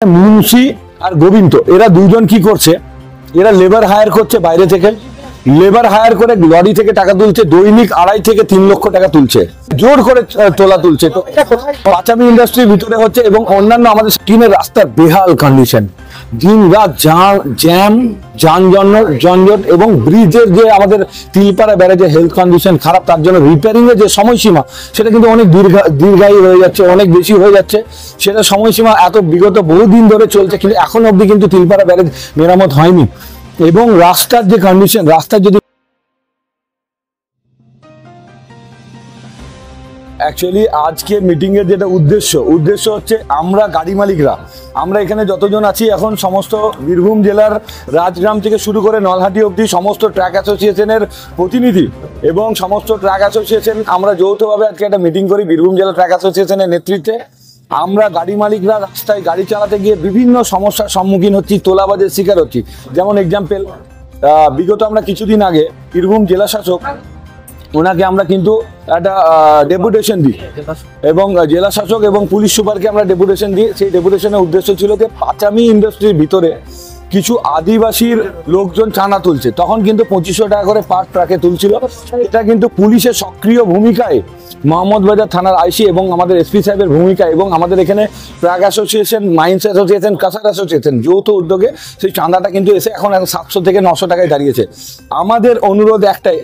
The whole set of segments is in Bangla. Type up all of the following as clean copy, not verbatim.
মুন্সি আর গোবিন্দ এরা দুজন কি করছে, এরা লেবার হায়ার করছে বাইরে থেকে, লেবার হায়ার করে লরি থেকে টাকা তুলছে, দৈনিক 2.5 থেকে 3 লক্ষ টাকা তুলছে, জোর করে তোলা তুলছে। তো পাঁচামি ইন্ডাস্ট্রির ভিতরে হচ্ছে এবং অন্যান্য আমাদের স্কিনের রাস্তার বেহাল কন্ডিশন, দিন রাত জ্যাম, যানজট এবং ব্রিজের যে আমাদের তিলপাড়া ব্যারেজের হেলথ কন্ডিশন খারাপ, তার জন্য রিপেয়ারিং এর যে সময়সীমা সেটা কিন্তু অনেক দীর্ঘায়ী হয়ে যাচ্ছে, অনেক বেশি হয়ে যাচ্ছে। সেটা সময়সীমা এত বিগত বহুদিন ধরে চলছে, কিন্তু এখন অবধি কিন্তু তিলপাড়া ব্যারেজ মেরামত হয়নি। এবং রাস্তার যে কন্ডিশন, রাস্তার যদি অ্যাকচুয়ালি আজকে মিটিং এর যেটা উদ্দেশ্য হচ্ছে, আমরা গাড়ি মালিকরা, আমরা এখানে যতজন আছি এখন সমস্ত বীরভূম জেলার রাজগ্রাম থেকে শুরু করে নলহাটি অবধি সমস্ত ট্র্যাক অ্যাসোসিয়েশনের প্রতিনিধি এবং সমস্ত ট্র্যাক অ্যাসোসিয়েশন আমরা যৌথভাবে আজকে একটা মিটিং করি বীরভূম জেলা ট্র্যাক অ্যাসোসিয়েশনের নেতৃত্বে। আমরা গাড়ি মালিকরা রাস্তায় গাড়ি চালাতে গিয়ে বিভিন্ন সমস্যার সম্মুখীন হচ্ছি, তোলাবাজের শিকার হচ্ছি। যেমন এক্সাম্পল, বিগত আমরা কিছুদিন আগে বীরভূম জেলা শাসক ওনাকে আমরা কিন্তু একটা ডেপুটেশন দিই এবং জেলা শাসক এবং পুলিশ সুপারকে আমরা ডেপুটেশন দিই। সেই ডেপুটেশনের উদ্দেশ্য ছিল যে পাঁচামি ইন্ডাস্ট্রির ভিতরে কিছু আদিবাসীর লোকজন চাঁদা তুলছে, তখন কিন্তু 2500 টাকা করে পার ট্রাকে তুলছিল। এটা কিন্তু পুলিশের সক্রিয় ভূমিকায়, মোহাম্মদবাজার থানার আইসি এবং আমাদের এসপি সাহেবের ভূমিকা এবং আমাদের এখানে ট্রাক অ্যাসোসিয়েশন, মাইন্স অ্যাসোসিয়েশন, কাসার অ্যাসোসিয়েশন যৌথ উদ্যোগে সেই চাঁদাটা কিন্তু এসে এখন 700 থেকে 900 টাকায় দাঁড়িয়েছে। আমাদের অনুরোধ একটাই,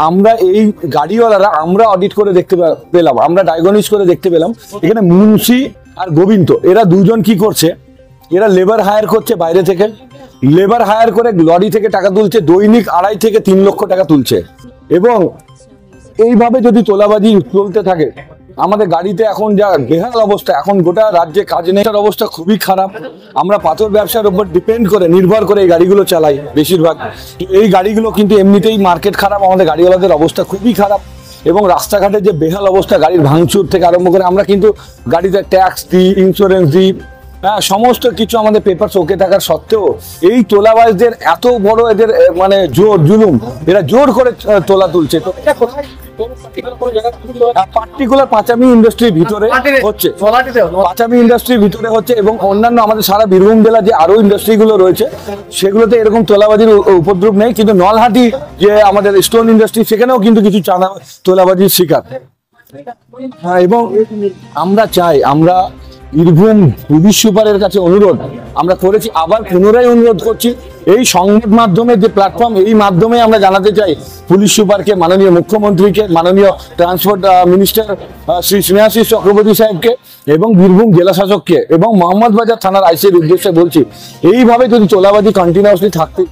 আমরা এই গাড়িওয়ালারা আমরা অডিট করে দেখতে পেলাম, আমরা ডায়াগনোস করে দেখতে পেলাম এখানে মুন্সি আর গোবিন্দ এরা দুজন কি করছে, এরা লেবার হায়ার করছে বাইরে থেকে, লেবার হায়ার করে লরি থেকে টাকা তুলছে, দৈনিক 2.5 থেকে 3 লক্ষ টাকা তুলছে। এবং এইভাবে যদি তোলাবাজি চলতে থাকে, আমাদের গাড়িতে এখন যা বেহাল অবস্থা, এখন গোটা রাজ্যে কাজ নেওয়ার অবস্থা খুবই খারাপ। আমরা পাথর ব্যবসার উপর নির্ভর করে এই গাড়িগুলো চালাই বেশিরভাগ। এই গাড়িগুলো কিন্তু এমনিতেই মার্কেট খারাপ, আমাদের গাড়িওয়ালাদের অবস্থা খুবই খারাপ এবং রাস্তাঘাটের যে বেহাল অবস্থা, গাড়ির ভাঙচুর থেকে আরম্ভ করে আমরা কিন্তু গাড়িতে ট্যাক্স দিই, ইন্স্যুরেন্স দিই, সমস্ত কিছু আমাদের পেপারস ওকে থাকার সত্ত্বেও এই তোলাবাজদের এত বড় এদের মানে জুলুম, এরা জোর করে তোলা তুলছে। তো এটা কোথায় পার্টিকুলার পাঁচামি ইন্ডাস্ট্রির ভিতরে হচ্ছে, পাঁচামি ইন্ডাস্ট্রির ভিতরে হচ্ছে এবং অন্যান্য আমাদের সারা বীরভূম জেলা যে আরো ইন্ডাস্ট্রিগুলো রয়েছে সেগুলোতে এরকম তোলাবাজির উপদ্রব নেই, কিন্তু নলহাটি যে আমাদের স্টোন ইন্ডাস্ট্রি সেখানেও কিন্তু কিছু চাঁদা তোলাবাজির শিকার। হ্যাঁ, এবং আমরা চাই, আমরা বীরভূম পুলিশ সুপারের কাছে অনুরোধ আমরা করেছি, আবার পুনরায় অনুরোধ করছি, এই সংবাদ মাধ্যমের যে প্ল্যাটফর্ম, এই মাধ্যমে আমরা জানাতে চাই পুলিশ সুপারকে, মাননীয় মুখ্যমন্ত্রীকে, মাননীয় ট্রান্সপোর্ট মিনিস্টার শ্রী স্নেহাশিস চক্রবর্তী সাহেবকে এবং বীরভূম জেলা শাসককে এবং মোহাম্মদবাজার থানার আইসির উদ্দেশ্যে বলছি, এইভাবে যদি তোলাবাজি কন্টিনিউয়াসলি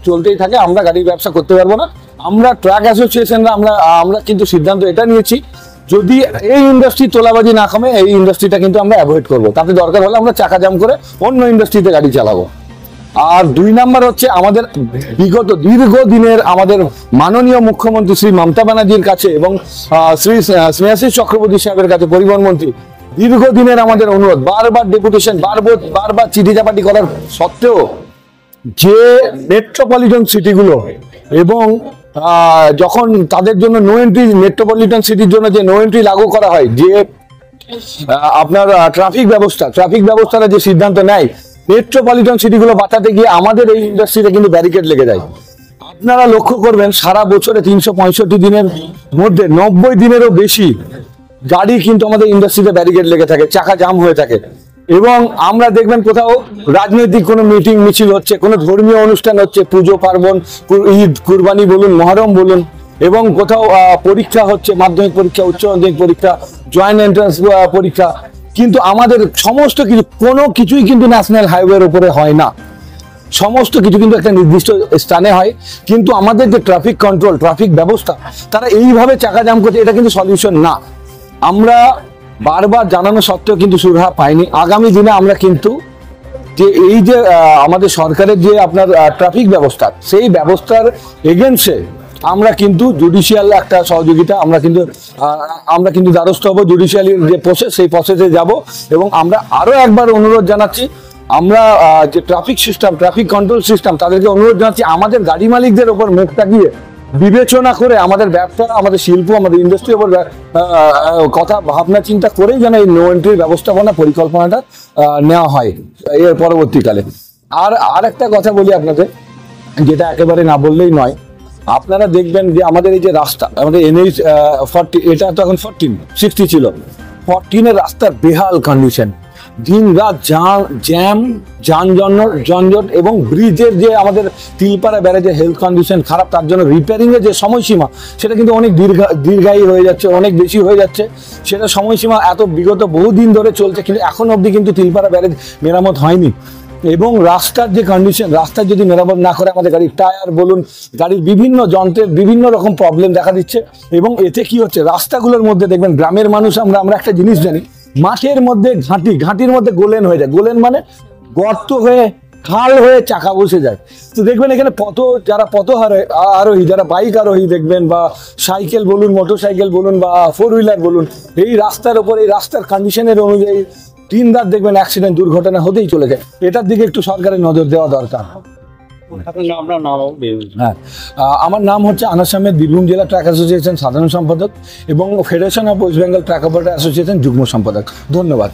চলতেই থাকে আমরা গাড়ির ব্যবসা করতে পারবো না। আমরা ট্রাক অ্যাসোসিয়েশনরা আমরা কিন্তু সিদ্ধান্ত এটা নিয়েছি, যদি এই ইন্ডাস্ট্রি তোলাবাজি না কমে এই ইন্ডাস্ট্রিটা কিন্তু আমরা অ্যাভয়েড করবো, তাতে দরকার হলে আমরা চাকা জাম করে অন্য ইন্ডাস্ট্রিতে গাড়ি চালাবো। আর 2 নাম্বার হচ্ছে, আমাদের বিগত দীর্ঘদিনের আমাদের মাননীয় মুখ্যমন্ত্রী শ্রী মমতা ব্যানার্জির কাছে এবং শ্রী স্নেহাশিস চক্রবর্তী সাহেবের কাছে পরিবহন মন্ত্রী, দীর্ঘদিনের আমাদের অনুরোধ, বারবার ডেপুটেশন, বারবার চিঠি চাপাটি করার সত্ত্বেও যে মেট্রোপলিটন সিটিগুলো এবং যখন তাদের জন্য নো এন্ট্রি, মেট্রোপলিটন সিটির জন্য যে নো এন্ট্রি লাগু করা হয়, যে আপনার ট্রাফিক ব্যবস্থাটা যে সিদ্ধান্ত নেয়, মেট্রোপলিটন সিটিগুলো বাঁচাতে গিয়ে আমাদের এই ইন্ডাস্ট্রিতে কিন্তু ব্যারিকেড লেগে যায়। আপনারা লক্ষ্য করবেন সারা বছরে 365 দিনের মধ্যে 90 দিনেরও বেশি গাড়ি কিন্তু আমাদের ইন্ডাস্ট্রিতে ব্যারিকেড লেগে থাকে, চাকা জাম হয়ে থাকে। এবং আমরা দেখবেন কোথাও রাজনৈতিক কোনো মিটিং মিছিল হচ্ছে, কোনো ধর্মীয় অনুষ্ঠান হচ্ছে, পুজো পার্বণ, ঈদ, কুরবানি বলুন, মহরম বলুন, এবং কোথাও পরীক্ষা হচ্ছে, মাধ্যমিক পরীক্ষা, উচ্চ মাধ্যমিক পরীক্ষা, জয়েন্ট এন্ট্রান্স পরীক্ষা, কিন্তু আমাদের সমস্ত কিছু, কোনো কিছুই কিন্তু ন্যাশনাল হাইওয়ের উপরে হয় না, সমস্ত কিছু কিন্তু একটা নির্দিষ্ট স্থানে হয়। কিন্তু আমাদের যে ট্রাফিক কন্ট্রোল, ট্রাফিক ব্যবস্থা, তারা এইভাবে চাকা জাম করছে, এটা কিন্তু সলিউশন না। আমরা বারবার জানানো সত্ত্বেও কিন্তু সুরাহা পাইনি। আগামী দিনে আমরা কিন্তু যে এই যে আমাদের সরকারের যে আপনার ট্রাফিক ব্যবস্থা, সেই ব্যবস্থার এগেইনস্টে আমরা কিন্তু জুডিশিয়াল একটা সহযোগিতা, আমরা কিন্তু দ্বারস্থ হবো, জুডিশিয়ালির যে প্রসেস সেই প্রসেসে যাব। এবং আমরা আরো একবার অনুরোধ জানাচ্ছি, আমরা যে traffic system, traffic control system, তাদেরকে অনুরোধ জানাচ্ছি আমাদের গাড়ি মালিকদের ওপর মুখ তাকিয়ে বিবেচনা করে আমাদের ব্যবসা, আমাদের শিল্প, আমাদের ইন্ডাস্ট্রি উপর কথা ভাবনা চিন্তা করেই যেন এই নো এন্ট্রির ব্যবস্থাপনা পরিকল্পনাটা নেওয়া হয় এর পরবর্তীকালে। আর একটা কথা বলি আপনাদের, যেটা একেবারে না বললেই নয়, আপনারা দেখবেন যে আমাদের এই যে রাস্তা, আমাদের NH 40, এটা তো এখন 60 ছিল, 14-এর রাস্তার বেহাল কন্ডিশন, দিন রাত জ্যাম, যানজট এবং ব্রিজের যে আমাদের তিলপাড়া ব্যারেজের হেলথ কন্ডিশন খারাপ, তার জন্য রিপেয়ারিং এর যে সময়সীমা সেটা কিন্তু অনেক দীর্ঘায়ী হয়ে যাচ্ছে, অনেক বেশি হয়ে যাচ্ছে। সেটা সময়সীমা এত বিগত বহুদিন ধরে চলছে, কিন্তু এখন অবধি কিন্তু তিলপাড়া ব্যারেজ মেরামত হয়নি। এবং রাস্তার যে কন্ডিশন, রাস্তার যদি মেরামত না করে আমাদের গাড়ির টায়ার বলুন, গাড়ির বিভিন্ন যন্ত্রের বিভিন্ন রকম প্রবলেম দেখা দিচ্ছে। এবং এতে কি হচ্ছে, রাস্তাগুলোর মধ্যে দেখবেন গ্রামের মানুষ আমরা একটা জিনিস জানি, মাঠের মধ্যে ঘাটির মধ্যে গোলেন হয়ে যায়, গোলেন মানে গর্ত হয়ে খাল হয়ে চাকা বসে যায়। তো দেখবেন এখানে যারা আরোহী, যারা বাইক আরোহী দেখবেন, বা সাইকেল বলুন, মোটর সাইকেল বলুন, বা 4 হুইলার বলুন, এই রাস্তার ওপর, এই রাস্তার কন্ডিশনের অনুযায়ী দিন রাত দেখবেন অ্যাক্সিডেন্ট, দুর্ঘটনা হতেই চলে যায়। এটার দিকে একটু সরকারের নজর দেওয়া দরকার। হ্যাঁ, আমার নাম হচ্ছে আনাস আহমেদ, বীরভূম জেলা ট্রাক অ্যাসোসিয়েশন সাধারণ সম্পাদক এবং federation of West Bengal truck operator association যুগ্ম সম্পাদক। ধন্যবাদ।